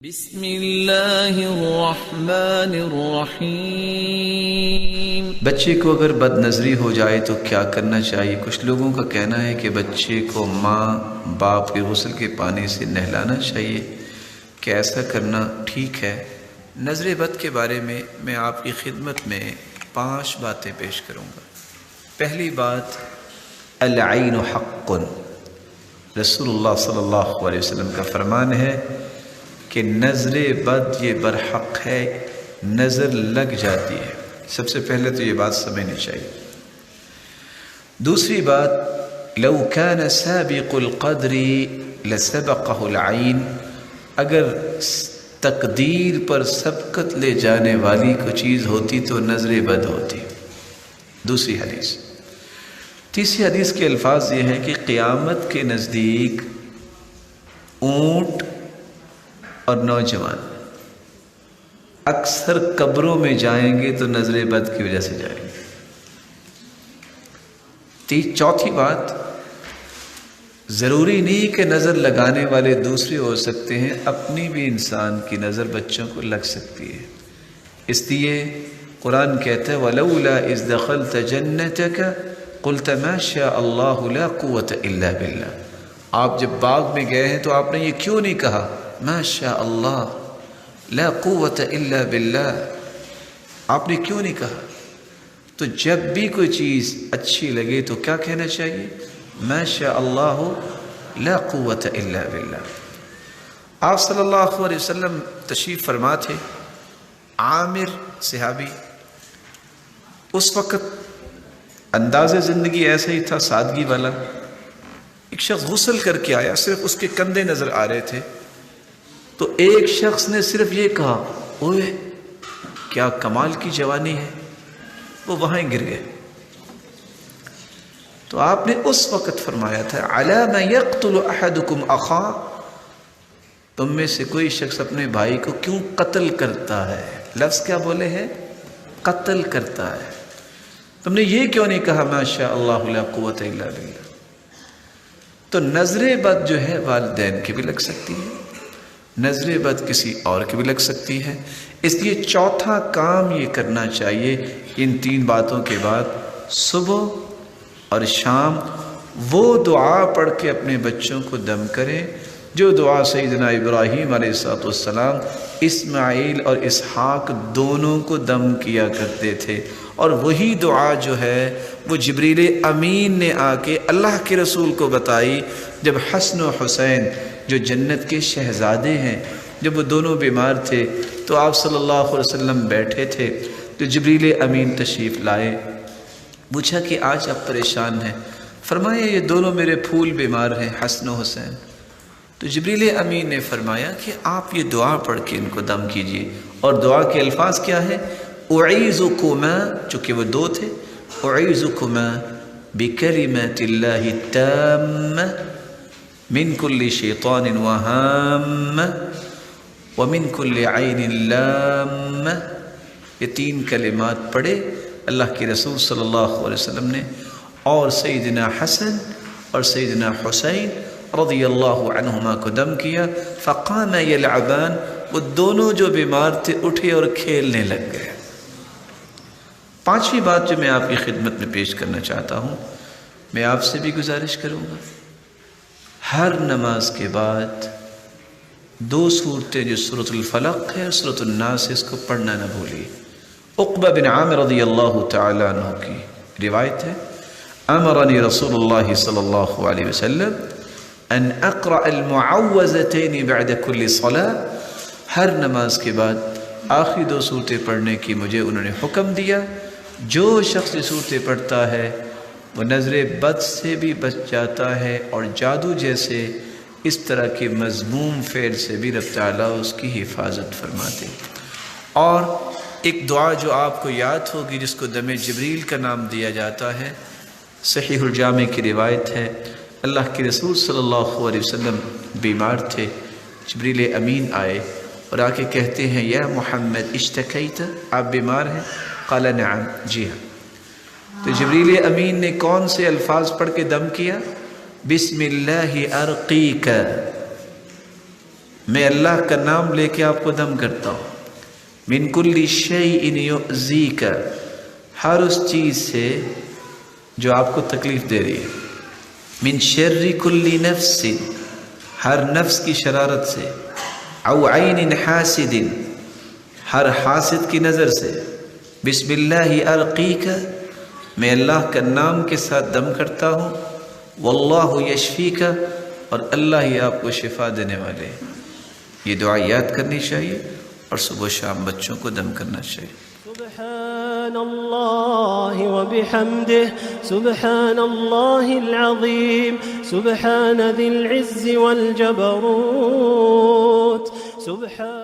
بسم اللہ الرحمن الرحیم۔ بچے کو اگر بد نظری ہو جائے تو کیا کرنا چاہیے؟ کچھ لوگوں کا کہنا ہے کہ بچے کو ماں باپ کے غسل کے پانی سے نہلانا چاہیے، کہ ایسا کرنا ٹھیک ہے؟ نظر بد کے بارے میں آپ کی خدمت میں 5 باتیں پیش کروں گا۔ پہلی بات، العین حق، رسول اللہ صلی اللہ علیہ وسلم کا فرمان ہے کہ نظر بد یہ برحق ہے، نظر لگ جاتی ہے۔ سب سے پہلے تو یہ بات سمجھنی چاہیے۔ دوسری بات، لو کان سابق القدر لسبقہ العین، اگر تقدیر پر سبقت لے جانے والی کوئی چیز ہوتی تو نظر بد ہوتی۔ دوسری حدیث۔ تیسری حدیث کے الفاظ یہ ہیں کہ قیامت کے نزدیک اونٹ اور نوجوان اکثر قبروں میں جائیں گے تو نظر بد کی وجہ سے جائیں گے۔ چوتھی بات، ضروری نہیں کہ نظر لگانے والے دوسرے ہو سکتے ہیں، اپنی بھی انسان کی نظر بچوں کو لگ سکتی ہے۔ اس لیے قرآن کہتا ہے وَلَوْلَا إِذْ دَخَلْتَ جَنَّتَكَ قُلْتَ مَا شَاءَ اللَّهُ لَا قُوَّةَ إِلَّا بِاللَّهِ۔ آپ جب باغ میں گئے ہیں تو آپ نے یہ کیوں نہیں کہا ما شاء اللہ لا قوت الا باللہ؟ آپ نے کیوں نہیں کہا؟ تو جب بھی کوئی چیز اچھی لگے تو کیا کہنا چاہیے؟ ما شاء اللہ لا قوت الا باللہ۔ آپ صلی اللہ علیہ وسلم تشریف فرما تھے، عامر صحابی، اس وقت انداز زندگی ایسا ہی تھا، سادگی والا۔ ایک شخص غسل کر کے آیا، صرف اس کے کندھے نظر آ رہے تھے، تو ایک شخص نے صرف یہ کہا اوئے کیا کمال کی جوانی ہے، وہ وہاں گر گئے۔ تو آپ نے اس وقت فرمایا تھا علی ما یقتل احدکم اخاہ، تم میں سے کوئی شخص اپنے بھائی کو کیوں قتل کرتا ہے؟ لفظ کیا بولے ہیں؟ قتل کرتا ہے۔ تم نے یہ کیوں نہیں کہا ما شاء اللہ لا قوت الا باللہ؟ تو نظر بد جو ہے والدین کی بھی لگ سکتی ہے، نظر بد کسی اور کی بھی لگ سکتی ہے۔ اس لیے چوتھا کام یہ کرنا چاہیے، ان 3 باتوں کے بعد صبح اور شام وہ دعا پڑھ کے اپنے بچوں کو دم کریں جو دعا سیدنا ابراہیم علیہ السلام اسماعیل اور اسحاق دونوں کو دم کیا کرتے تھے، اور وہی دعا جو ہے وہ جبریل امین نے آ کے اللہ کے رسول کو بتائی جب حسن و حسین جو جنت کے شہزادے ہیں، جب وہ دونوں بیمار تھے تو آپ صلی اللہ علیہ وسلم بیٹھے تھے تو جبریل امین تشریف لائے، پوچھا کہ آج آپ پریشان ہیں؟ فرمایا یہ دونوں میرے پھول بیمار ہیں، حسن و حسین۔ تو جبریل امین نے فرمایا کہ آپ یہ دعا پڑھ کے ان کو دم کیجئے، اور دعا کے الفاظ کیا ہے؟ اعیذکما، چونکہ وہ 2 تھے، اعیذکما بکلمات اللہ التامہ من کل شیطان وہام ومن کل عین لام۔ یہ 3 کلمات پڑھے اللہ کے رسول صلی اللہ علیہ وسلم نے، اور سیدنا حسن اور سیدنا حسین رضی اللہ عنہما کو دم کیا۔ فقام یلعبان، وہ دونوں جو بیمار تھے اٹھے اور کھیلنے لگ گئے۔ 5ویں بات جو میں آپ کی خدمت میں پیش کرنا چاہتا ہوں، میں آپ سے بھی گزارش کروں گا، ہر نماز کے بعد 2 صورتیں جو سورۃ الفلق ہے اور سورۃ الناس، اس کو پڑھنا نہ بھولیے۔ عقبہ بن عامر رضی اللہ تعالیٰ عنہ کی روایت ہے، امرنی رسول اللہ صلی اللہ علیہ وسلم ان اقرأ المعوذتین بعد کل صلاة، ہر نماز کے بعد آخری 2 صورتیں پڑھنے کی مجھے انہوں نے حکم دیا۔ جو شخص یہ صورتیں پڑھتا ہے وہ نظر بد سے بھی بچ جاتا ہے، اور جادو جیسے اس طرح کے مذموم فعل سے بھی رب تعالیٰ اس کی حفاظت فرماتے۔ اور ایک دعا جو آپ کو یاد ہوگی جس کو دم جبریل کا نام دیا جاتا ہے، صحیح الجامع کی روایت ہے، اللہ کے رسول صلی اللہ علیہ وسلم بیمار تھے، جبریل امین آئے اور آ کے کہتے ہیں یا محمد اشتکیت، آپ بیمار ہیں؟ قال نعم، جی ہاں۔ تو جبریل امین نے کون سے الفاظ پڑھ کے دم کیا؟ بسم اللہ ارقیک، میں اللہ کا نام لے کے آپ کو دم کرتا ہوں. من کل شیء یؤذیک، ہر اس چیز سے جو آپ کو تکلیف دے رہی ہے. من شر کل نفس، ہر نفس کی شرارت سے. او عین حاسد، ہر حاسد کی نظر سے. بسم اللہ ارقیک، میں اللہ کا نام کے ساتھ دم کرتا ہوں. واللہ یشفیک، اور اللہ ہی آپ کو شفا دینے والے. یہ دعا یاد کرنی چاہیے اور صبح و شام بچوں کو دم کرنا چاہیے. سبحان اللہ وبحمدہ، سبحان اللہ العظیم، سبحان ذی العز والجبروت، سبحان